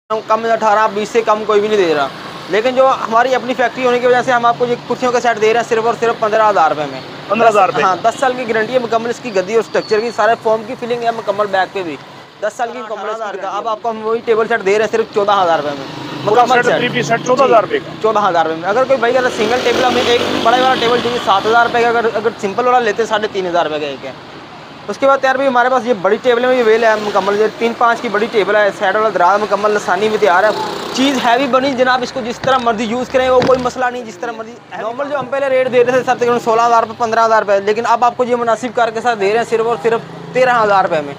कम 18-20 से कम कोई भी नहीं दे रहा, लेकिन जो हमारी अपनी फैक्ट्री होने की वजह से हम आपको ये कुर्सियों का सेट दे रहे हैं सिर्फ और सिर्फ 15,000 रुपये में। 15,000 रुपये? हाँ, 10 साल की गारंटी है मुकम्मल इसकी गद्दी और स्ट्रक्चर की, सारे फॉर्म की फिलिंग है मुकम्मल बैक पे भी। 10 साल की मुकम्मल का अब आपको हम वही टेबल सेट दे रहे हैं सिर्फ 14,000 रुपये में मुकम्मल सेट। 3 पीस सेट 14,000 रुपये का? 14,000 रुपये में। अगर कोई भाई अगर सिंगल टेबल हमें एक बड़ा वाला टेबल चाहिए 7,000 रुपये का, अगर सिंपल वाला लेते हैं 3,500 रुपये का एक है। उसके बाद यार भी हमारे पास ये बड़ी टेबल में भी वेल है मुकम्मल, ये 3-5 की बड़ी टेबल है, साइड वाला दराज मुकम्मल लसानी भी तैयार है। चीज़ हैवी बनी जनाब, इसको जिस तरह मर्जी यूज़ करें वो कोई मसला नहीं, जिस तरह मर्जी। नॉर्मल जो हम पहले रेट दे रहे थे सर तकरीबन 16,000 रुपये 15,000 रुपये, लेकिन अब आपको ये मुनासिब कार के साथ दे रहे हैं सिर्फ और सिर्फ 13,000 रुपये में।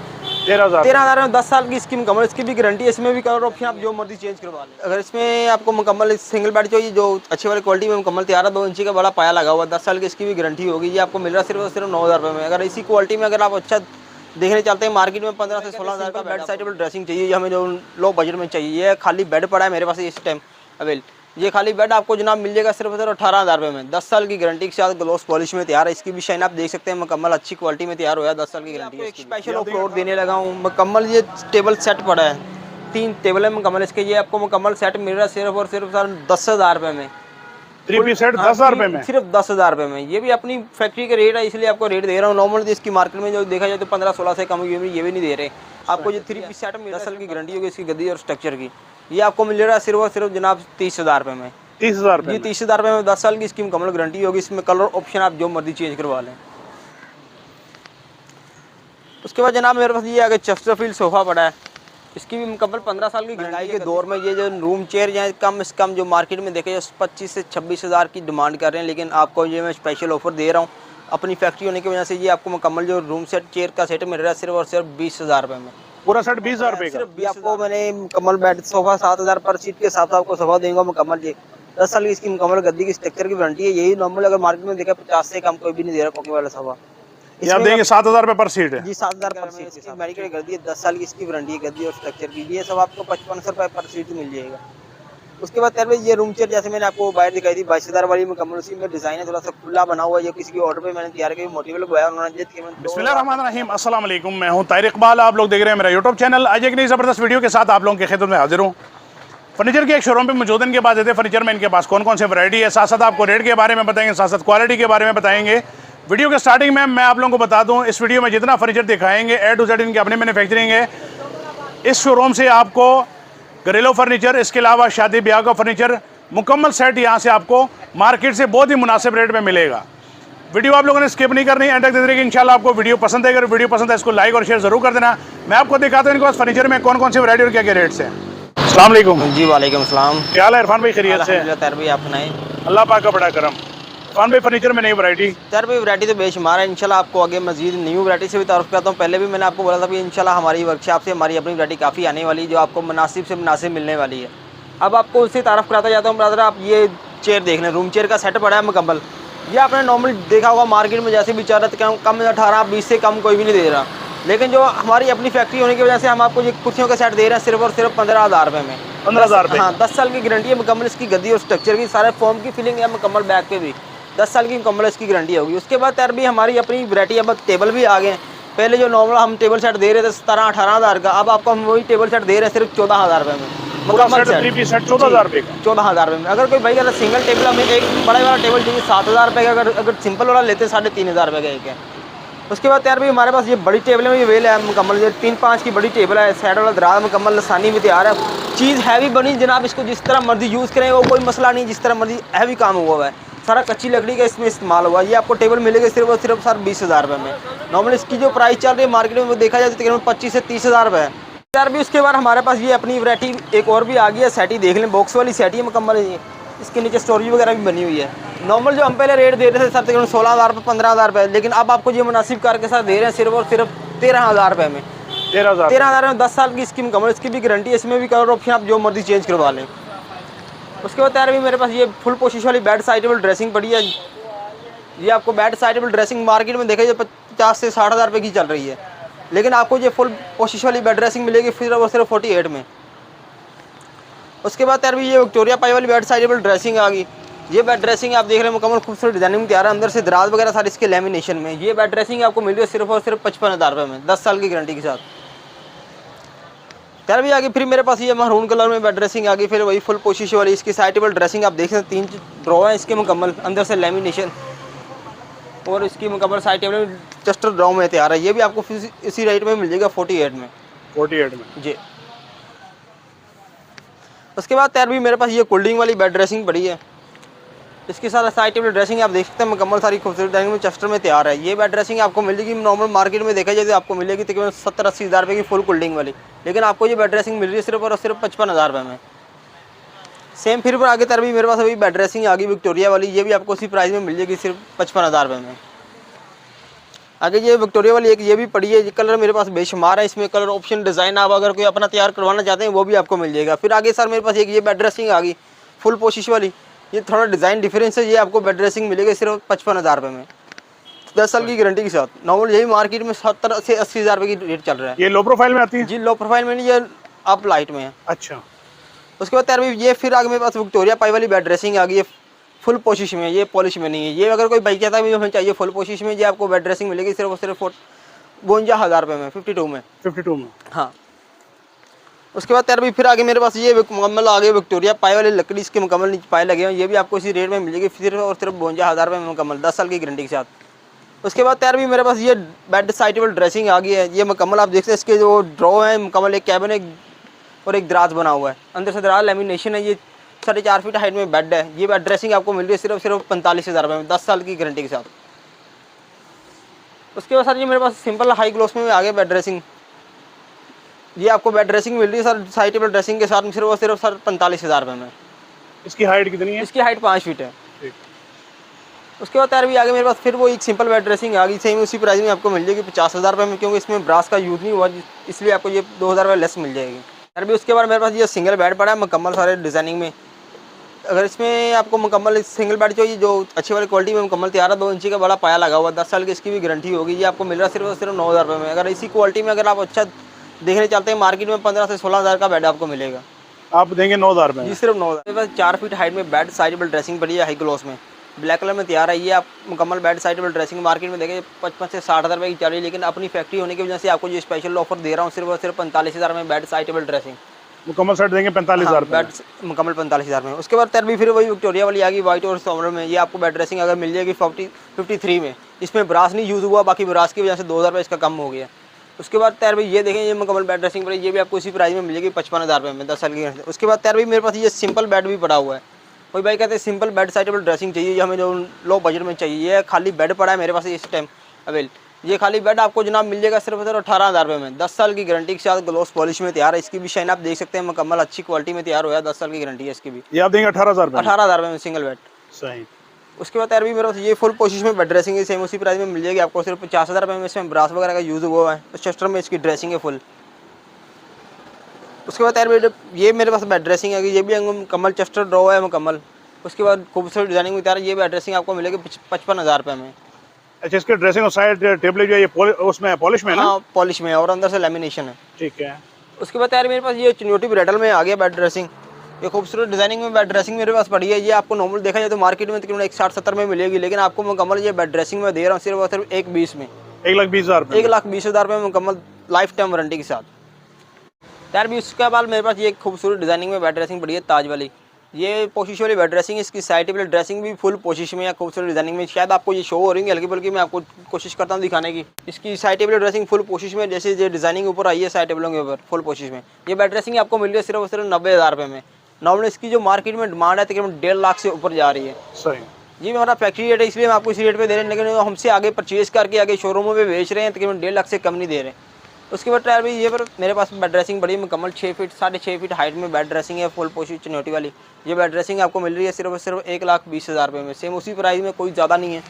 13,000 में 10 साल की इसकी मुकम्मल, इसकी भी गारंटी है, इसमें भी कलर ऑप्शन आप जो मर्जी चेंज करवा लें। अगर इसमें आपको मुकम्मल सिंगल बेड चाहिए जो अच्छी वाली क्वालिटी में मुकम्मल तैयार है, 2 इंची का बड़ा पाया लगा हुआ, 10 साल की इसकी भी गारंटी होगी। ये आपको मिल रहा है सिर्फ और सिर्फ 9,000 रुपये में। अगर इसी क्वालिटी में अगर आप अच्छा देखने चलते हैं मार्केट में 15 से 16,000 का बेड साइडेबल ड्रेसिंग चाहिए, हमें जो लो बजट में चाहिए। ये खाली बेड पड़ा है मेरे पास इस टाइम अवेल, ये खाली बेड आपको जनाब मिल जाएगा सिर्फ 18,000 रुपये में। 10 साल की गारंटी के साथ ग्लोस पॉलिश में तैयार है, इसकी भी शाइन आप देख सकते हैं मुकम्मल अच्छी क्वालिटी में तैयार हुआ है। 10 साल की गारंटी है। स्पेशल ऑफ रोड देने लगा हूँ मुकम्मल, ये टेबल सेट पड़ा है, 3 टेबल है मुकम्मल इसके, ये आपको मुकम्मल सेट मिल रहा है सिर्फ और सिर्फ सर 10,000 रुपये में। 3 पीस सेट 10,000 रुपये में, सिर्फ 10,000 रुपये में। ये भी अपनी फैक्ट्री के रेट है, इसलिए आपको रेट दे रहा हूँ। नॉर्मल इसकी मार्केट में जो देखा जाए तो 15-16 से कम ये भी नहीं दे रहे आपको। ये 3 पीस सेट में 10 साल की गारंटी होगी इसकी गद्दी और स्ट्रक्चर की, ये आपको मिल रहा है सिर्फ और सिर्फ जनाब 30,000 रुपये में। 30,000 रुपये? जी 30,000 रुपये में 10 साल की इसकी मुकम्मल गारंटी होगी। इसमें कलर ऑप्शन आप जो मर्जी चेंज करवा लें। उसके बाद जनाब मेरे पास ये आगे चेस्टरफील्ड सोफ़ा पड़ा है, इसकी भी मुकम्मल 15 साल की गारंटी के दौर में ये जो रूम चेयर यहाँ कम से कम जो मार्केट में देखे 25 से 26,000 की डिमांड कर रहे हैं, लेकिन आपको ये मैं स्पेशल ऑफर दे रहा हूँ अपनी फैक्ट्री होने की वजह से। ये आपको मुकम्मल जो रूम सेट चेयर का सेट मिल रहा है सिर्फ और सिर्फ 20,000 रुपये में। पूरा सेट 20,000 रुपये का? सिर्फ आपको मैंने मुकम्मल बेड सोफ़ा 7,000 पर सीट के साथ आपको सोफ़ा देंगे मुकम्मल। ये 10 साल की इसकी मुकम्मल गद्दी की स्ट्रक्चर की वारंटी है। यही नॉर्मल अगर मार्केट में देखा 50 से कम कोई भी नहीं दे रहा कॉकी वाला सोफ़ा। ये आप देंगे 7,000 रुपये पर सीट है? जी 7,000 पर सीट इसकी मेडिकल गद्दी है, 10 साल की इसकी वारंटी है गद्दी और स्ट्रक्चर की। ये सब आपको 5500 रुपये पर सीट मिल जाएगा। उसके बाद यार ये रूम चेयर जैसे मैंने आपको बाहर दिखाई थी 22,000 वाली मुकम्मल, उसी में डिज़ाइन है थोड़ा सा खुला बना हुआ है, ये किसी के ऑर्डर पे मैंने तैयार किया मोटिवेल हुआ है उन्होंने। बिस्मिल्लाहिर्रहमानिर्रहीम, अस्सलाम वालेकुम, मैं हूं तारिक इकबाल, आप लोग देख रहे हैं मेरा यूट्यूब चैनल। आज एक नई ज़बरदस्त वीडियो के साथ आप लोगों की खिदमत में हाजिर हूँ। फर्नीचर के एक शोरूम पे मौजूद इनके पास देते फर्नीचर में इनके पास कौन कौन से वैरायटी है, साथ साथ आपको रेट के बारे में बताएंगे, साथ साथ क्वालिटी के बारे में बताएंगे। वीडियो के स्टार्टिंग में मैं आप लोगों को बता दूं, इस वीडियो में जितना फर्नीचर दिखाएंगे A to Z इनके अपने मैन्युफैक्चरिंग है। इस शोरूम से आपको घरेलू फर्नीचर, इसके अलावा शादी ब्याह का फर्नीचर मुकम्मल सेट यहाँ से आपको मार्केट से बहुत ही मुनासिब रेट में मिलेगा। वीडियो आप लोगों ने स्किप नहीं करनी, एंड तक देखते रहिए। इंशाल्लाह आपको वीडियो पसंद है, अगर वीडियो पसंद है इसको लाइक और शेयर जरूर कर देना। मैं आपको दिखाता हूँ इनके पास फर्नीचर में कौन कौन सी वैरायटी और क्या क्या रेट्स हैं। अस्सलाम वालेकुम। जी वालेकुम अस्सलाम। क्या हाल है इरफान भाई? खैरियत से? भाई आप सुनाएं। अल्लाह पाक का बड़ा करम। इरफान भाई फर्नीचर में नई वैरायटी? सर भाई वैरायटी तो बेशुमार है, इंशाल्लाह आपको आगे मजीद न्यू वैरायटी से भी तारुफ करता हूँ। पहले भी मैंने आपको बोला था कि इंशाल्लाह हमारी वर्कशॉप से हमारी अपनी वैरायटी काफ़ी आने वाली है जो आपको मुनासिब से मुनासिब मिलने वाली है। अब आपको उससे तारुफ कराता जाता हूँ ब्रदर। आप ये चेयर देख लें, रूम चेयर का सेट पड़ा है मुकम्मल। ये आपने नॉर्मल देखा होगा मार्केट में जैसे भी चल रहा था, कम 18-20 से कम कोई भी नहीं दे रहा, लेकिन जो हमारी अपनी फैक्ट्री होने की वजह से हम आपको ये कुर्सियों का सेट दे रहे हैं सिर्फ और सिर्फ 15,000 रुपये में। 15,000 रुपये? हाँ 10 साल की गारंटी है मुकम्मल इसकी गद्दी और स्ट्रक्चर की, सारे फॉर्म की फिलिंग है मुकम्मल बैक पे भी। 10 साल की मुकम्मल इसकी गारंटी होगी। उसके बाद यार भी हमारी अपनी वैरायटी, अब टेबल भी आ गए हैं। पहले जो नॉर्मल हम टेबल सेट दे रहे थे 17-18,000 का, अब आपको हम वही टेबल सेट दे रहे हैं सिर्फ 14,000 रुपये में मुकम्मल सेट। 3 पीस सेट 14,000 रुपये का? 14,000 रुपये में। अगर कोई भाई अगर सिंगल टेबल हमें एक बड़ा वाला टेबल चाहिए 7,000 रुपये का, अगर सिंपल वाला लेते हैं 3,500 रुपये का एक है। उसके बाद यार भी हमारे पास ये बड़ी टेबल में भी वेल है मुकम्मल, ये 3-5 की बड़ी टेबल है, साइड वाला दराज मुकम्मल लसानी भी तैयार है। चीज़ हैवी बनी जनाब, इसको जिस तरह मर्जी यूज़ करें वो कोई मसला नहीं, जिस तरह मर्जी हैवी काम हुआ है, सारा कच्ची लकड़ी का इसमें इस्तेमाल हुआ। ये आपको टेबल मिलेगा सिर्फ और सिर्फ सर 20,000 रुपये में। नॉर्मल इसकी जो प्राइस चल रही है मार्केट में वो देखा जाए तो तकरीबन 25 से 30,000 रुपये है यार भी। उसके बाद हमारे पास ये अपनी वैरायटी एक और भी आ गई है, सेटी देख लें, बॉक्स वाली सेटी है मुकम्मल है ये। इसके नीचे स्टोरेज वगैरह भी बनी हुई है। नॉर्मल जो हम पहले रेट दे रहे थे सर तकरीबन 16,000 रुपये 15,000 रुपये, लेकिन अब आपको ये मुनासिब कार के साथ दे रहे हैं सिर्फ और सिर्फ 13,000 रुपये में। 13,000 में 10 साल की इसकी मुकम्मल, इसकी भी गारंटी है, इसमें भी कलर ऑप्शन आप जो मर्जी चेंज करवा लें। उसके बाद यार भी मेरे पास ये फुल पोशिश वाली बेड साइडेबल ड्रेसिंग पड़ी है। ये आपको बेड साइडेबल ड्रेसिंग मार्केट में देखा जाए 50 से 60,000 रुपये की चल रही है, लेकिन आपको ये फुल पोशिश वाली बेड ड्रेसिंग मिलेगी फिर और सिर्फ 48 में। उसके बाद यार भी ये विक्टोरिया पाई वाली बेड साइडेबल ड्रेसिंग आ गई। ये बेड ड्रेसिंग आप देख रहे हैं मुकम्मल खूबसूरत डिजाइनिंग तैयार है, अंदर से दराज वगैरह सारी इसके लेमिनेशन में। ये बेड ड्रेसिंग आपको मिल रही है सिर्फ और सिर्फ 55,000 रुपये में 10 साल की गारंटी के साथ। त्यार भी आगे फिर मेरे पास ये मरून कलर में बेड ड्रेसिंग आ गई, फिर वही फुल पोशिश वाली। इसकी साइड टेबल ड्रेसिंग आप देख सकते हैं, 3 ड्रॉ है इसके मुकम्मल, अंदर से लेमिनेशन, और इसकी मुकम्मल साइड टेबल चस्टर ड्रॉ में तैयार है। ये भी आपको इसी रेट में मिल जाएगा 48 में। 48 में जी। उसके बाद त्यार भी मेरे पास ये कोल्डिंग वाली बेड ड्रेसिंग पड़ी है। इसके साथ साइड टेबल ड्रेसिंग आप देख सकते हैं, मुकम्मल सारी खूबसूरत ड्रेसिंग में चस्टर में तैयार है। ये बेड ड्रेसिंग आपको मिलेगी नॉर्मल मार्केट में देखा जाए तो आपको मिलेगी तकरीबन 70-80 हज़ार रुपये की फुल कोल्डिंग वाली, लेकिन आपको ये बेड ड्रेसिंग मिल रही है सिर्फ और सिर्फ 55 हज़ार रुपये में। सेम फिर आगे त्यार भी मेरे पास अभी बेड ड्रेसिंग आ गई विक्टोरिया वाली, ये भी आपको उसी प्राइस में मिल जाएगी सिर्फ 55 हज़ार रुपये में। आगे ये विक्टोरिया वाली एक ये भी पड़ी है, ये कलर मेरे पास बेशुमार है, इसमें कलर ऑप्शन डिज़ाइन आप अगर कोई अपना तैयार करवाना चाहते हैं वो भी आपको मिल जाएगा। फिर आगे सर मेरे पास एक ये बेड ड्रेसिंग आ गई फुल पोशिश वाली, ये थोड़ा डिज़ाइन डिफरेंस है, ये आपको बेड ड्रेसिंग मिलेगी सिर्फ 55 हज़ार रुपये में, 10 साल की गारंटी के साथ। नॉर्मल यही मार्केट में 70 से 80 हज़ार रुपये की रेट चल रहा है। ये लो प्रोफाइल में आती है जी, लो प्रोफाइल में नहीं, ये आप लाइट में है। अच्छा। उसके बाद यार ये फिर आगे मेरे पास विक्टोरिया पाई वाली बेड ड्रेसिंग आ गई है फुल पोशिश में, ये पॉलिश में नहीं है। ये अगर कोई भाई कहता है हमें चाहिए फुल पोशिश में, ये आपको बेड ड्रेसिंग मिलेगी सिर्फ और सिर्फ 52 हज़ार रुपये में, 52 में। 52 में हाँ। उसके बाद यार भी फिर आगे मेरे पास ये मुकम्मल आ गए विक्टोरिया पाई वाली लकड़ी, इसके मुकम्मल नीचे पाए लगे हैं, ये भी आपको इसी रेट में मिलेगी सिर्फ और सिर्फ 52 हज़ार रुपये में मुकम्मल, 10 साल की गारंटी के साथ। उसके बाद यार भी मेरे पास ये बेड साइड टेबल ड्रेसिंग आ गई है, ये मुकम्मल आप देखते हैं, इसके जो ड्रॉ है मुकम्मल एक कैबिन है और एक दराज बना हुआ है, अंदर से दराज लेमिनेशन है। ये 4.5 फीट हाइट में बेड है। ये बेड ड्रेसिंग आपको मिल रही है सिर्फ 45 हज़ार रुपये में, 10 साल की गारंटी के साथ। उसके बाद सर ये मेरे पास सिंपल हाई ग्लोस में आ गया बेड ड्रेसिंग, ये आपको बेड ड्रेसिंग मिल रही है सर साइड टेबल ड्रेसिंग के साथ सिर्फ और सिर्फ सर 45 हज़ार रुपये में। इसकी हाइट कितनी है? इसकी हाइट 5 फीट है। उसके बाद यार भी आगे मेरे पास फिर वो एक सिंपल बेड ड्रेसिंग आ गई, सेम उसी प्राइस में आपको मिल जाएगी 50 हज़ार रुपये में, क्योंकि इसमें ब्रास का यूज़ नहीं हुआ, इसलिए आपको ये 2 हज़ार रुपये लेस मिल जाएगी। यार भी उसके बाद मेरे पास ये सिंगल बेड पड़ा है मुकम्मल सारे डिज़ाइनिंग में। अगर इसमें आपको मुकम्मल सिंगल बेड चाहिए जो अच्छी वाली क्वालिटी में मुकम्मल तैयार है, 2 इंची का बड़ा पाया लगा हुआ, 10 साल की इसकी भी गारंटी होगी, ये आपको मिल रहा है सिर्फ और सिर्फ 9 हज़ार रुपये में। अगर इसी क्वालिटी में अगर आप अच्छा देखने चलते हैं मार्केट में 15 से 16 हज़ार का बेड आपको मिलेगा। आप देंगे 9 हज़ार में? जी सिर्फ 9 हज़ार। मेरे पास 4 फीट हाइट में बेड साइड टेबल ड्रेसिंग पड़ी है हाई ग्लॉस में, ब्लैक कलर में तैयार है। ये आप मुकम्मल bed side table dressing market में देखें 55 से 60 हज़ार रुपये की चल रही है, लेकिन अपनी फैक्ट्री होने की वजह से आपको ये स्पेशल ऑफर दे रहा हूँ सिर्फ और सिर्फ 45 हज़ार में बेड साइड टेबल ड्रेसिंग मुकम्मल सेट देंगे 45 हज़ार बेड मुकम्मल 45 हज़ार में। उसके बाद भी फिर वही विक्टोरिया वाली आ गई वाइट और सोमर में, ये आपको बेड ड्रेसिंग अगर मिल जाएगी 53 में, इसमें ब्रास नहीं यूज़ हुआ, बाकी ब्रास की वजह से 2 हज़ार रुपये इसका कम हो गया। उसके बाद भी ये देखें ये मुकम्मल बेड ड्रेसिंग पर, ये भी आपको इसी प्राइस में मिलेगी 55 हज़ार रुपये में, 10 साल की। उसके बाद भी मेरे पास ये सिंपल बेड भी पड़ा हुआ है। कोई भाई कहते हैं simple bed side table dressing चाहिए, ये हमें जो लो बजट में चाहिए, ये खाली बेड पड़ा है मेरे पास इस टाइम अवेल। ये खाली बेड आपको जनाब मिल जाएगा सिर्फ 18 हज़ार रुपये में, 10 साल की गारंटी के साथ ग्लोस पॉलिश में तैयार है। इसकी भी शाइन आप देख सकते हैं मुकम्मल अच्छी क्वालिटी में तैयार हुआ है, 10 साल की गारंटी है इसकी भी। ये आप देंगे 18 हज़ार रुपये? 18 हज़ार रुपये में सिंगल बेड। सही। उसके बाद भी मेरे पास ये फुल पोशिश में बेड ड्रेसिंग है, सेम उसी प्राइस में मिल जाएगी आपको सिर्फ 50 हज़ार रुपये में। इसमें ब्रास वगैरह का यूज़ हुआ है, चस्टर में इसकी ड्रेसिंग है फुल। उसके बाद ये मेरे पास बेड ड्रेसिंग है, ये भी मुकम्मल चस्टर ड्रॉ है मुकम्मल। उसके बाद खूबसूरत डिजाइनिंग में तैयार, ये बेड ड्रेसिंग आपको मिलेगी 55 हज़ार रुपये में। अच्छा, इसके ड्रेसिंग और साइड टेबल जो है ये उसमें पॉलिश में है ना? हाँ पॉलिश में, और अंदर से लेमिनेशन है। ठीक है। उसके बाद मेरे पास ये चिन्योटी ब्राइडल में आ गया बेड ड्रेसिंग, ये खूबसूरत डिजाइनिंग में बेड ड्रेसिंग मेरे पास पड़ी है। ये आपको नॉर्मल देखा जाए तो मार्केट में तकरीबन 160-70 में मिलेगी, लेकिन आपको मुकम्मल ये बेड ड्रेसिंग में दे रहा हूँ सिर्फ और सिर्फ 120 में, 1,20,000 1,20,000 रुपये में मुकम्मल लाइफ टाइम वारंटी के साथ। भी उसके बाद मेरे पास ये खूबसूरत डिजाइनिंग में बेड ड्रेसिंग पड़ी है ताज वाली, ये पोशिश वाली बेड ड्रेसिंग, इसकी साइड टेबल ड्रेसिंग भी फुल पोशिश में या खूबसूरत डिजाइनिंग में। शायद आपको ये शो हो रही है हल्की बल्कि मैं आपको कोशिश करता हूँ दिखाने की। इसकी साइड टेबल ड्रेसिंग फुल पोशिश में, जैसे ये डिजाइनिंग ऊपर आई है साइड टेबलों के ऊपर फुल पोशिश में। ये बेड ड्रेसिंग आपको मिल रही है सिर्फ और सिर्फ 90 हज़ार रुपये में। नॉर्मल इसकी जो मार्केट में डिमांड है तकरीबन 1.5 लाख से ऊपर जा रही है। सही। जी हमारा फैक्ट्री रेट है, इसलिए हम आपको इसी रेट पे दे रहे हैं, लेकिन हमसे आगे परचेज करके आगे शोरूमों में बेच रहे हैं तकरीबन 1.5 लाख से कम नहीं दे रहे। उसके बाद भी ये पर मेरे पास बेड ड्रेसिंग बड़ी मुकम्मल 6 फीट 6.5 फीट हाइट में बेड ड्रेसिंग है फुल पोशिश चिन्योटी वाली। ये बेड ड्रेसिंग आपको मिल रही है सिर्फ और सिर्फ 1,20,000 रुपये में, सेम उसी प्राइस में, कोई ज़्यादा नहीं है,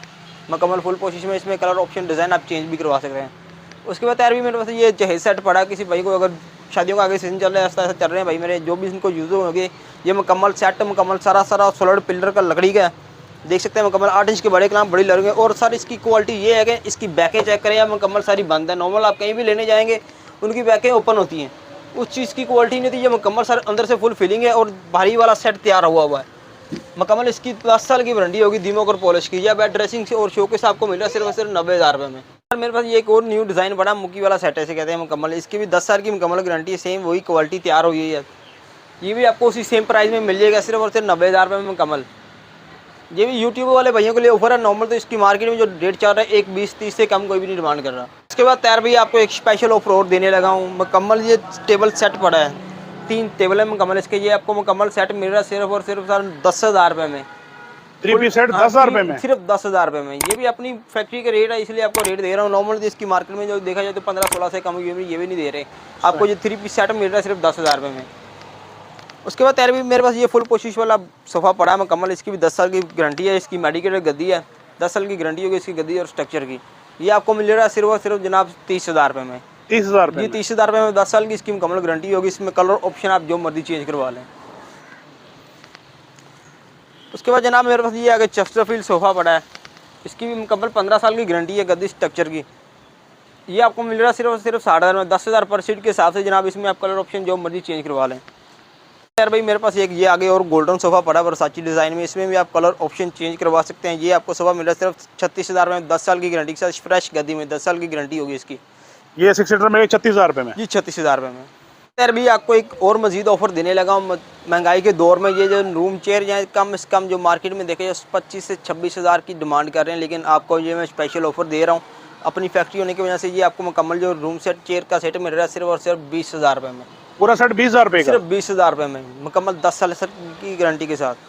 मुकम्मल फुल पोशिश में। इसमें कलर ऑप्शन डिज़ाइन आप चेंज भी करवा सकते हैं। उसके बाद भी मेरे पास ये जहेज सेट पड़ा, किसी भाई को अगर शादियों का आगे सीजन चल रहा है, ऐसा चल रहे हैं भाई मेरे, जो भी इनको यूज़ होंगे, ये मुकम्मल सेट मुकम्मल सारा सोलर पिलर का लकड़ी का देख सकते हैं, मुकम्मल 8 इंच के बड़े कलाम बड़ी लगे। और सर इसकी क्वालिटी ये है कि इसकी बैकें चेक करें, या मुकम्मल सारी बंद है। नॉर्मल आप कहीं भी लेने जाएंगे उनकी बैकें ओपन होती हैं, उस चीज़ की क्वालिटी नहीं थी। ये मुकम्मल सर अंदर से फुल फिलिंग है और भारी वाला सेट तैयार हुआ है मुकम्मल। इसकी 10 साल की वारंटी होगी दीमक और पॉलिश की। यह बेड ड्रेसिंग से और शो के साथ आपको मिल रहा है सिर्फ 90 हज़ार रुपये में। सर मेरे पास ये एक और न्यू डिज़ाइन बड़ा मुकी वाला सेट ऐसे कहते हैं मुकम्मल, इसकी भी 10 साल की मुकम्मल गारंटी है, सेम वही क्वालिटी तैयार हुई है। ये भी आपको उसी सेम प्राइस में मिल जाएगा, सिर्फ और सिर्फ 90,000 रुपये में मुकम्मल। ये भी यूट्यूब वाले भाइयों के लिए ऑफर है, नॉर्मल तो इसकी मार्केट में जो रेट चल रहा है 1,20,30 से कम कोई भी नहीं डिमांड कर रहा। उसके बाद तैयार भी आपको एक स्पेशल ऑफर और देने लगा हूँ मुकम्मल। ये टेबल सेट पड़ा है, 3 टेबल है मुकम्मल इसके, ये आपको मुकम्मल सेट मिल रहा है सिर्फ और सिर्फ सर 10,000 रुपये में। 3 पीस सेट 10,000 रुपये में, सिर्फ 10,000 रुपये में। ये भी अपनी फैक्ट्री का रेट है, इसलिए आपको रेट दे रहा हूँ। नॉर्मल इसकी मार्केट में जो देखा जाए तो 15-16 से कम ये भी नहीं दे रहे आपको। ये 3 पीस सेट मिल रहा है सिर्फ 10,000 रुपये में। उसके बाद तैयार भी मेरे पास ये फुल पोशिश वाला सोफ़ा पड़ा है मुकम्मल, इसकी भी 10 साल की गारंटी है। इसकी मेडिकेटेड गद्दी है, 10 साल की गारंटी होगी इसकी गद्दी और स्ट्रक्चर की। ये आपको मिल रहा है सिर्फ और सिर्फ जनाब 30,000 रुपये में। 30,000 रुपये? जी 30,000 रुपये में 10 साल की इसकी मुकम्मल गारंटी होगी। इसमें कलर ऑप्शन आप जो मर्जी चेंज करवा लें। उसके बाद जनाब मेरे पास ये आगे चेस्टरफील्ड सोफ़ा पड़ा है, इसकी भी मुकम्मल 15 साल की गारंटी है गद्दी स्ट्रक्चर की। ये आपको मिल रहा है सिर्फ और सिर्फ 60,000 में, 10,000 पर सीट के हिसाब से जनाब। इसमें आप कलर ऑप्शन जो मर्जी चेंज करवा लें। यार भाई मेरे पास एक ये आगे और गोल्डन सोफ़ा पड़ा है वर्साची डिज़ाइन में, इसमें भी आप कलर ऑप्शन चेंज करवा सकते हैं। ये आपको सोफ़ा मिल रहा है सिर्फ 36,000 में, 10 साल की गारंटी के साथ, फ्रेश गद्दी में 10 साल की गारंटी होगी इसकी। ये 6 सीटर में 36,000 रुपये में? जी 36,000 रुपये में। यार भी आपको एक और मजीद ऑफर देने लगा हूँ महंगाई के दौर में। ये जो रूम चेयर या कम से कम जो मार्केट में देखे 25 से 26,000 की डिमांड कर रहे हैं, लेकिन आपको ये मैं स्पेशल ऑफर दे रहा हूँ अपनी फैक्ट्री होने की वजह से। ये आपको मुकम्मल जो रूम सेट चेयर का सेट मिल रहा है सिर्फ और सिर्फ 20,000 रुपये में। पूरा सेट 20,000 रुपये का? सिर्फ 20,000 रुपये में मुकम्मल 10 साल की गारंटी के साथ।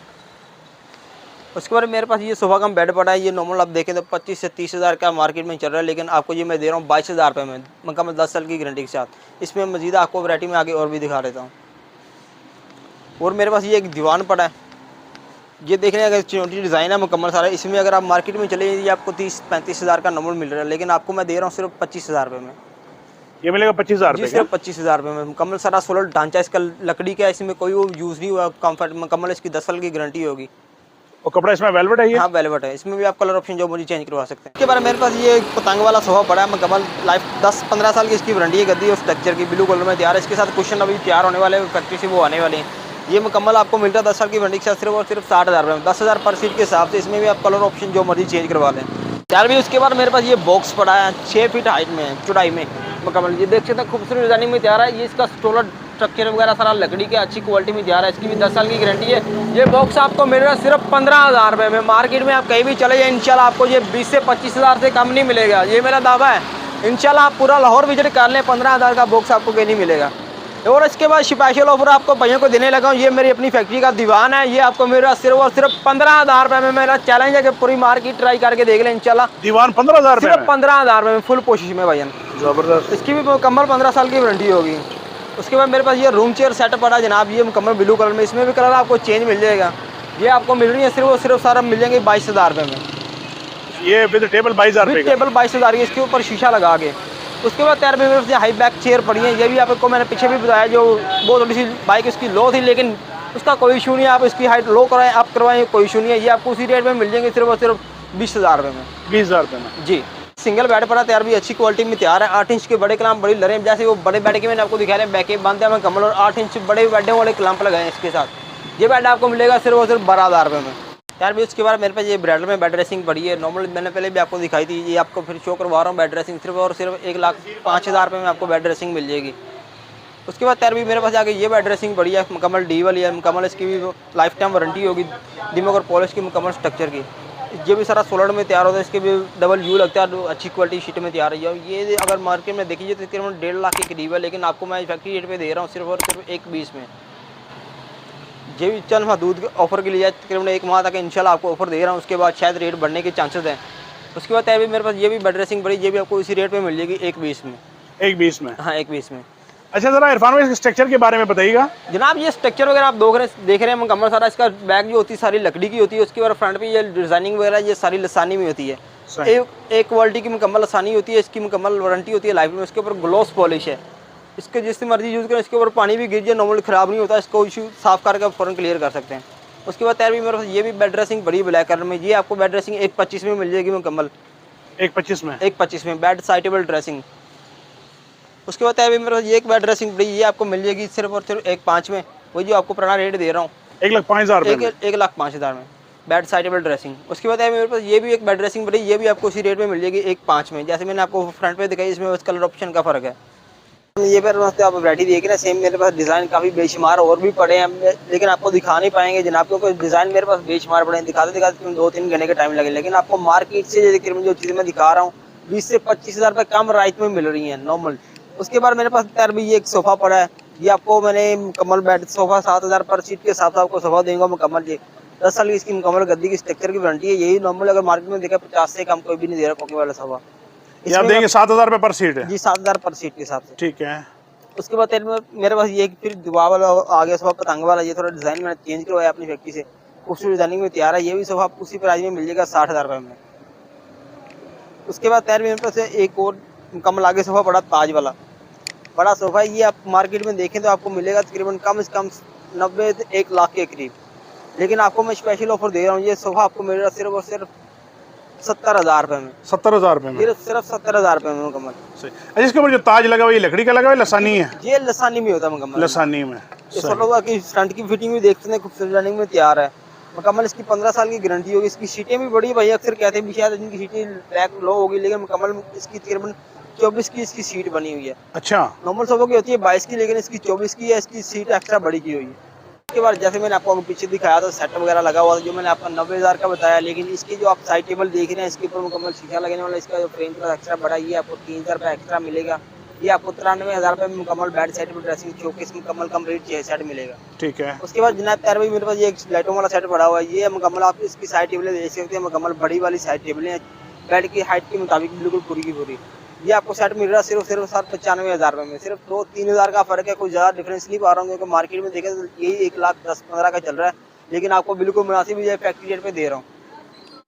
उसके बाद मेरे पास ये सोफ़ा कम बेड पड़ा है, ये नॉर्मल आप देखें तो 25 से 30,000 का मार्केट में चल रहा है, लेकिन आपको ये मैं दे रहा हूँ 22,000 रुपये में मुकम्मल 10 साल की गारंटी के साथ। इसमें मजीद आपको वैरायटी में आगे और भी दिखा देता हूँ। और मेरे पास ये एक दीवान पड़ा है, ये देख रहे हैं अगर चिनौटी डिज़ाइन है मुकम्मल सारा। इसमें अगर आप मार्केट में चले ये आपको 30-35,000 का नॉर्मल मिल रहा है, लेकिन आपको मैं दे रहा हूँ सिर्फ 25,000 रुपये में। ये मिलेगा 25,000 रुपये? सिर्फ 25,000 रुपये में मुकम्मल सारा सोलर ढांचा इसका लकड़ी का है, इसमें कोई वो यूज़ नहीं हुआ, कम्फर्ट मुकम्मल इसकी 10 साल की गारंटी होगी। और कपड़ा इसमें वेलवेट है? ये हाँ वेलवेट है, इसमें भी आप कलर ऑप्शन जो मुझे चेंज करवा सकते हैं। इसके बाद मेरे पास ये पतंग वाला सोफ़ा पड़ा है मुकम्मल, लाइफ 10-15 साल की इसकी वारंटी है गद्दी और स्ट्रक्चर की, ब्लू कलर में तैयार है। इसके साथ कुशन अभी तैयार होने वाले फैक्ट्री से वो आने वाले हैं। ये मुकम्मल आपको मिल रहा है 10 साल की वारंटी के साथ सिर्फ और सिर्फ 60,000 रुपये में, 10,000 पर सीट के हिसाब से। इसमें भी आप कलर ऑप्शन जो मर्जी चेंज करवा लें। यार भी उसके बाद मेरे पास ये बॉक्स पड़ा है 6 फीट हाइट में, चौड़ाई में मुकम्मल। ये देख सकते हैं खूबसूरत डिजाइनिंग में तैयार है। ये इसका सोलर स्ट्रक्चर वगैरह सारा लकड़ी के अच्छी क्वालिटी में तैयार है। इसकी भी 10 साल की गारंटी है। ये बॉक्स आपको मिल रहा है सिर्फ 15,000 रुपये में। मार्केट में आप कहीं भी चले जाए इंशाल्लाह आपको ये 20 से 25,000 से कम नहीं मिलेगा, ये मेरा दावा है। इंशाल्लाह आप पूरा लाहौर विजिट कर लें, 15,000 का बॉक्स आपको कहीं नहीं मिलेगा। और इसके बाद स्पेशल ऑफर आपको भाइयों को देने लगा हूँ। ये मेरी अपनी फैक्ट्री का दीवान है, ये आपको मिल रहा है सिर्फ और सिर्फ 15,000 रुपये में। मेरा चैलेंज है कि पूरी मार्केट ट्राई करके देख लें इंशाल्लाह। दीवान 15,000 रुपये? सिर्फ 15,000 रुपये में फुल कोशिश में भैया, ज़बरदस्त। इसकी भी मुकम्मल 15 साल की वारंटी होगी। उसके बाद मेरे पास ये रूम चेयर सेट पड़ा है जनाब, ये मुकम्मल ब्लू कलर में। इसमें भी कलर आपको चेंज मिल जाएगा। ये आपको मिल रही है सिर्फ और सिर्फ सारा मिल जाएंगे 22,000 रुपये में। ये विद टेबल 22,000 रुपये का? टेबल 22,000 की, इसके ऊपर शीशा लगा के। उसके बाद तैयार मेरे पास हाई बैक चेयर पड़ी है। ये भी आपको मैंने पीछे भी बताया, जो बहुत थोड़ी सी बाइक उसकी लो थी, लेकिन उसका कोई इशू नहीं है। आप इसकी हाइट लो कराएं, अप करवाएं, कोई इशू नहीं है। ये आपको उसी रेट में मिल जाएंगे सिर्फ और सिर्फ 20,000 रुपये में। 20,000 रुपये में जी। सिंगल बेड पड़ा तैयार भी अच्छी क्वालिटी में तैयार है। 8 इंच के बड़े क्लैंप, बड़ी लरें, जैसे वो बड़े बेड के मैंने आपको दिखाया है बैके बांधते हैं कमल, और 8 इंच बड़े बेडों वाले क्लैंप लगाए हैं इसके साथ। ये बेड आपको मिलेगा सिर्फ और सिर्फ 12,000 रुपये में। यार भी उसके बाद मेरे पास ये ब्राइडल में बेड ड्रेसिंग पड़ी है। नॉर्मल मैंने पहले भी आपको दिखाई थी, ये आपको फिर शो करवा रहा हूँ। बेड ड्रेसिंग सिर्फ और सिर्फ 1,05,000 रुपये में आपको बेड ड्रेसिंग मिल जाएगी। उसके बाद तैयार भी मेरे पास आगे ये बेड ड्रेसिंग पड़ी है मुकम्मल डी वाली है मुकम्मल। इसकी भी लाइफ टाइम वारंटी होगी, दिमाग और पॉलिश की मुकम्मल स्ट्रक्चर की। ये भी सारा सोलर में तैयार होता है। इसके भी डबल यू लगता है, अच्छी क्वालिटी शीट में तैयार है। ये अगर मार्केट में देखिए तो तकरीबन 1.5 लाख के करीब है, लेकिन आपको मैं फैक्ट्री रेट पे दे रहा हूँ सिर्फ और सिर्फ 1,20 में। ये भी चंद महदूद ऑफर के लिए तकरीबन 1 माह तक इंशाल्लाह आपको ऑफर दे रहा हूँ। उसके बाद शायद रेट बढ़ने के चांसेस हैं। उसके बाद तैयार भी मेरे पास ये भी बेड ड्रेसिंग पड़ी, ये भी आपको इसी रेट पे मिल जाएगी 1,20 में। 1,20 में? हाँ 1,20 में। अच्छा ज़रा इरफान भाई स्ट्रक्चर के बारे में बताइएगा। जनाब ये स्ट्रक्चर वगैरह आप देख रहे हैं मुकम्मल सारा। इसका बैक जो होती है सारी लकड़ी की होती है। उसके बाद फ्रंट पे ये डिज़ाइनिंग वगैरह ये सारी लसानी में होती है। एक क्वालिटी की मुकम्मल लसानी होती है। इसकी मुकम्मल वारंटी होती है लाइफ में। उसके ऊपर ग्लॉस पॉलिश है। इसके जिस मर्जी यूज़ करें, इसके ऊपर पानी भी गिर जाए नॉर्मल ख़राब नहीं होता। इसको इशू साफ़ करके आप फ़ौरन क्लियर कर सकते हैं। उसके बाद तैयार भी मेरे पास ये भी बेड ड्रेसिंग बड़ी ब्लैक कलर में। ये आपको बेड ड्रेसिंग 1,25 में मिल जाएगी मुकम्मल। 1,25 में? 1,25 में बेड साइटेबल ड्रेसिंग। उसके बाद तैयार भी मेरे पास ये एक बेड ड्रेसिंग बड़ी, ये आपको मिल जाएगी सिर्फ और सिर्फ 1,05 में। वही जो आपको पुराना रेट दे रहा हूँ 1,05,000 रुपये में। 1,05,000 में। Bed side table dressing. उसके बाद है मेरे पास ये भी एक बेड ड्रेसिंग पड़ी, ये भी आपको उसी रेट में मिल जाएगी 1.5 में। जैसे मैंने आपको फ्रंट पे दिखाई, इसमें बस कलर ऑप्शन का फ़र्क है। ये मेरे पास आप वैरायटी देख रहे हैं, सेम मेरे पास डिज़ाइन काफ़ी बेशुमार और भी पड़े हैं, लेकिन आपको दिखा नहीं पाएंगे जनाब, क्योंकि डिज़ाइन मेरे पास बेशुमार पड़े हैं। दिखाते दिखाते 2-3 घंटे का टाइम लगे, लेकिन आपको मार्केट से जो चीज़ें मैं दिखा रहा हूँ 20 से 25 हज़ार रुपये कम राइट में मिल रही हैं नॉर्मल। उसके बाद मेरे पास यार भी ये एक सोफ़ा पड़ा है, ये आपको मैंने मुकम्मल बेड सोफ़ा 7,000 पर सीट के साथ आपको सोफ़ा देंगे मुकम्मल। ये 10 साल की इसकी मुकम्मल गद्दी की स्ट्रक्चर की वारंटी है। यही नॉर्मल अगर मार्केट में देखा 50 से कम कोई भी नहीं दे रहा कॉकी वाला सोफ़ा। ये आप देंगे 7,000 रुपये पर सीट है जी, 7,000 पर सीट के हिसाब से। ठीक है। उसके बाद मेरे पास ये फिर दुआ वाला आ गया सोफ़ा, पतंग वाला। ये थोड़ा डिज़ाइन मैंने चेंज करवाया अपनी फैक्ट्री से, खूबसूरत डिज़ाइनिंग में तैयार है। ये भी सोफ़ा आपको उसी प्राइस में मिल जाएगा 60,000 रुपये में। उसके बाद मेरे पास एक और मुकम्मल आगे सोफ़ा पड़ा ताज वाला, बड़ा सोफ़ा है। ये आप मार्केट में देखें तो आपको मिलेगा तकरीबन कम से कम 90 से 1 लाख के करीब, लेकिन आपको मैं स्पेशल ऑफर दे रहा हूँ। ये सोफ़ा आपको मिलेगा सिर्फ और सिर्फ 70,000 रुपये में। 70,000 रुपये में? सिर्फ 70,000 रुपये में मुकम्मल। अच्छा, इसके ऊपर जो ताज लगा हुआ, ये लकड़ी का लगा हुआ है, लसानी है? ये लसानी में होता है मुकम्मल। लसानी में। की फ्रंट की फिटिंग भी देखते हैं, खूबसूरत डिजाइनिंग में तैयार है मुकम्मल। इसकी 15 साल की गारंटी होगी। इसकी सीटें भी बड़ी भाई, अक्सर कहते हैं शायद इनकी सीटें बैक लो होगी, लेकिन मुकम्मल इसकी तकरीबन 24 की इसकी सीट बनी हुई है। अच्छा। नॉर्मल सोफा की होती है 22 की, लेकिन इसकी 24 की है। इसकी सीट एक्स्ट्रा बड़ी की हुई है। उसके बाद जैसे मैंने आपको पीछे दिखाया था सेट वगैरह लगा हुआ था, जो मैंने आपको 90,000 का बताया, लेकिन इसकी जो आप साइड टेबल देख रहे हैं इसके ऊपर मुकम्मल शीशा लगने वाला, इसका जो फ्रेम थोड़ा एक्स्ट्रा बड़ा, ये आपको 3,000 रुपये एक्स्ट्रा मिलेगा। ये आपको 93,000 रुपये में मुकम्मल बेड सेट ड्रेसिंग शोकेस मुकम्मल कंप्लीट सेट मिलेगा। ठीक है। उसके बाद जनाब तैयार भाई मेरे पास ये एक लाइटों वाला सेट पड़ा हुआ है। ये मुकम्मल आप इसकी साइड टेबलें देख सकते हैं, मुकम्मल बड़ी वाली साइड टेबलें हैं, बेड की हाइट के मुताबिक बिल्कुल पूरी की पूरी। ये आपको सेट मिल रहा है सिर्फ 95,000 रुपये में। सिर्फ 2-3 हज़ार का फ़र्क है, कोई ज़्यादा डिफरेंस नहीं पा रहा हूँ, क्योंकि मार्केट में देखें तो यही 1,10,15 का चल रहा है, लेकिन आपको बिल्कुल मुनासिब ये फैक्ट्री रेट पे दे रहा हूँ।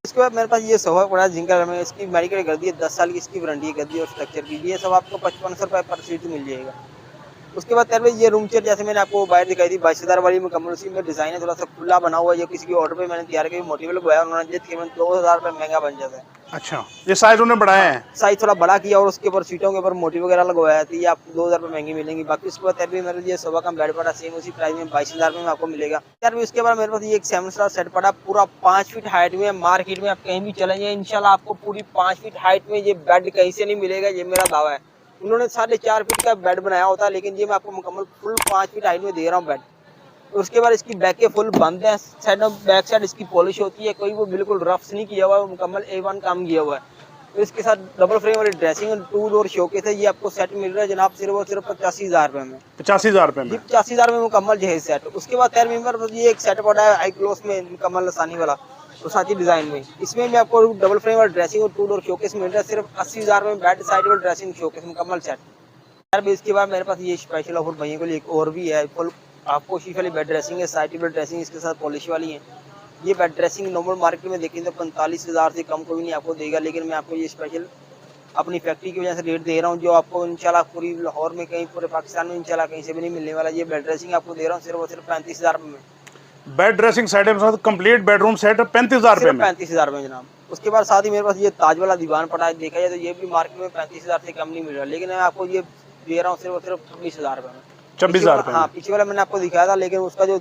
इसके बाद मेरे पास ये सोफ़ा पड़ा है जिनका में इसकी मेडिकल कर दी है, 10 साल की इसकी वारंटी है गद्दी और स्ट्रक्चर की। ये सब आपको 5500 रुपये पर सीट मिल जाएगा। उसके बाद यार ये रूम चेयर जैसे मैंने आपको बाहर दिखाई थी 22,000 वाली मुकम्मल, उसी में डिज़ाइन है, थोड़ा सा खुला बना हुआ है। ये किसी के ऑर्डर पे मैंने तैयार किया, मोटिवेल लगाया उन्होंने, तकरीबन 2,000 रुपये महंगा बन जाता है। अच्छा, ये साइज उन्होंने बढ़ाया है? साइज थोड़ा बड़ा किया और उसके ऊपर सीटों के ऊपर मोटिव वगैरह लगवाया थी। ये आपको 2,000 रुपये महंगी मिलेंगी। बाकी उसके बाद यार मेरे ये सोफ़ा का बेड पड़ा सेम उसी प्राइस में 22,000 में आपको मिलेगा। यार उसके बाद मेरे पास ये एक 7 स्टार सेट पड़ा, पूरा 5 फीट हाइट में। मार्केट में आप कहीं भी चले जाए इंशाल्लाह आपको पूरी 5 फीट हाइट में ये बेड कहीं से नहीं मिलेगा, ये मेरा दावा है। उन्होंने 4.5 फीट का बेड बनाया होता है, लेकिन ये मैं आपको मुकम्मल फुल 5 फीट हाइट में दे रहा हूँ बेड। उसके बाद इसकी बैक के फुल बंद है, साइड ऑफ बैक साइड इसकी पॉलिश होती है, कोई वो बिल्कुल रफ्स नहीं किया हुआ है, मुकम्मल A1 काम किया हुआ है। तो इसके साथ डबल फ्रेम वाली ड्रेसिंग 2 डोर शोकेस है। ये आपको सेट मिल रहा है जनाब सिर्फ और सिर्फ 85,000 रुपये में। 85,000 रुपये में? 85,000 में मुकम्मल जो है सेट। उसके बाद यार मेरे पास ये एक सेट पड़ा है हाई क्लोस में मुकम्मल आसानी वाला, तो साथी डिज़ाइन में। इसमें भी आपको डबल फ्रेम वाली ड्रेसिंग और 2 डोर शोकेस मिल रहा है सिर्फ 80,000 में, बेड साइड वाली ड्रेसिंग शोकेस मुकम्मल सेट। यार इसके बाद मेरे पास ये स्पेशल ऑफर भैया के लिए एक और भी है, फुल आपको शीश वाली बेड ड्रेसिंग है, साइड टेबल ड्रेसिंग इसके साथ पॉलिश वाली है। ये बेड ड्रेसिंग नॉर्मल मार्केट में देखें तो 45,000 से कम कोई नहीं आपको देगा, लेकिन मैं आपको ये स्पेशल अपनी फैक्ट्री की वजह से रेट दे रहा हूँ, जो आपको इंशाल्लाह पूरी लाहौर में कहीं पूरे पाकिस्तान में इंशाल्लाह कहीं से भी नहीं मिलने वाला। ये बेड ड्रेसिंग आपको दे रहा हूँ सिर्फ और सिर्फ 35,000 रुपये में। बेड ड्रेसिंग सेट के साथ कंप्लीट बेडरूम सेट 35,000 रुपये में? 35,000 रुपये जनाब। उसके बाद साथ ही मेरे पास ये ताज वाला दीवान पड़ा है, देखा जाए तो ये भी मार्केट में 35,000 से कम नहीं मिल रहा, लेकिन मैं आपको ये दे रहा हूँ सिर्फ और सिर्फ 26,000 रुपये में। 26,000 रुपये? हाँ, पीछे वाला मैंने आपको दिखाया था, लेकिन उसका जो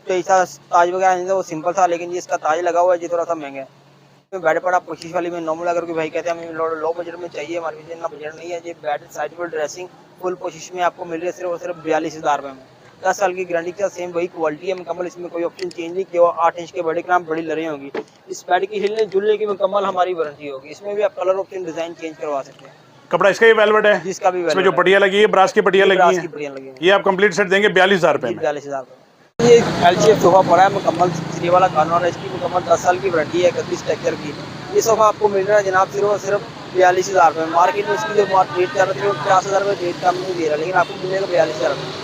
ताज वगैरह नहीं था वो सिंपल था, लेकिन ये इसका ताज लगा हुआ है, ये थोड़ा सा महंगा है। बेड पड़ा कोशिश वाली में नॉर्मल, अगर कोई भाई कहते हैं हमें लो बजट में चाहिए, हमारे पास इतना बजट नहीं है, ये बेड साइड पर ड्रेसिंग फुल कोशिश में आपको मिल रही है सिर्फ और सिर्फ 42,000 रुपये में। 10 साल की गारंटी के साथ सेम वही क्वालिटी है मुकम्मल, इसमें कोई ऑप्शन चेंज नहीं किया। 8 इंच के बड़े ग्राम बड़ी लड़े होंगी। इस बेड की हिलने जुलने की मुकम्मल हमारी वारंटी होगी। इसमें भी आप कलर ऑप्शन डिजाइन चेंज करवा सकते हैं। कपड़ा इसका ही वेलवेट है? जिसका भी इसमें जो पटिया लगी है, ब्रास की पटिया लगी है, ये आप कंप्लीट सेट देंगे 42,000 रुपये में? 42,000 रुपये। ये एल शेप सोफा पड़ा है मुकम्मल थ्री वाला कॉर्नर है, इसकी मुकम्मल 10 साल की वारंटी है गद्दी स्ट्रक्चर की। ये सोफा आपको मिल रहा है जनाब सिर्फ और सिर्फ 42,000 रुपये। मार्केट में इसकी जो रेट चल रहा है 50,000 रुपये रेट कम नहीं दे रहा, लेकिन आपको मिलेगा 42,000 रुपये।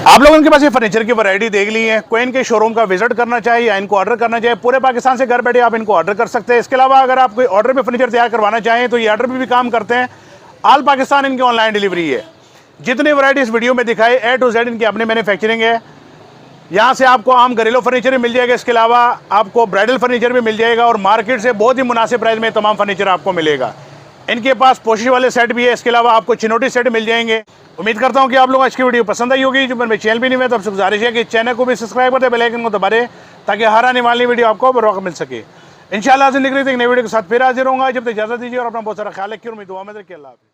आप लोगों के पास ये फर्नीचर की वैरायटी देख ली है। कोई इनके शोरूम का विजिट करना चाहे या इनको ऑर्डर करना चाहे, पूरे पाकिस्तान से घर बैठे आप इनको ऑर्डर कर सकते हैं। इसके अलावा अगर आप कोई ऑर्डर में फर्नीचर तैयार करवाना चाहें तो ये ऑर्डर भी काम करते हैं। ऑल पाकिस्तान इनकी ऑनलाइन डिलीवरी है। जितनी वैरायटी इस वीडियो में दिखाई A to Z इनकी अपने मैन्युफैक्चरिंग है। यहाँ से आपको आम घरेलू फर्नीचर भी मिल जाएगा, इसके अलावा आपको ब्राइडल फर्नीचर भी मिल जाएगा और मार्केट से बहुत ही मुनासिब प्राइस में तमाम फर्नीचर आपको मिलेगा। इनके पास पोशिश वाले सेट भी है, इसके अलावा आपको चिनोटी सेट मिल जाएंगे। उम्मीद करता हूँ कि आप लोगों को आज की वीडियो पसंद आई होगी। जो मेरे चैनल भी नहीं है तो आपसे गुजारिश है कि चैनल को भी सब्सक्राइब करते, बेल आइकन को दबा दें ताकि हर आने वाली वीडियो आपको बर वक्त मिल सके। इंशाल्लाह जिंदगी एक नई वीडियो के साथ फिर हाजिर होंगे। जब तक इजाजत दीजिए और अपना बहुत सारा ख्याल रखिए। उम्मीद दुआ में रखिए। अल्लाह हाफ़िज़।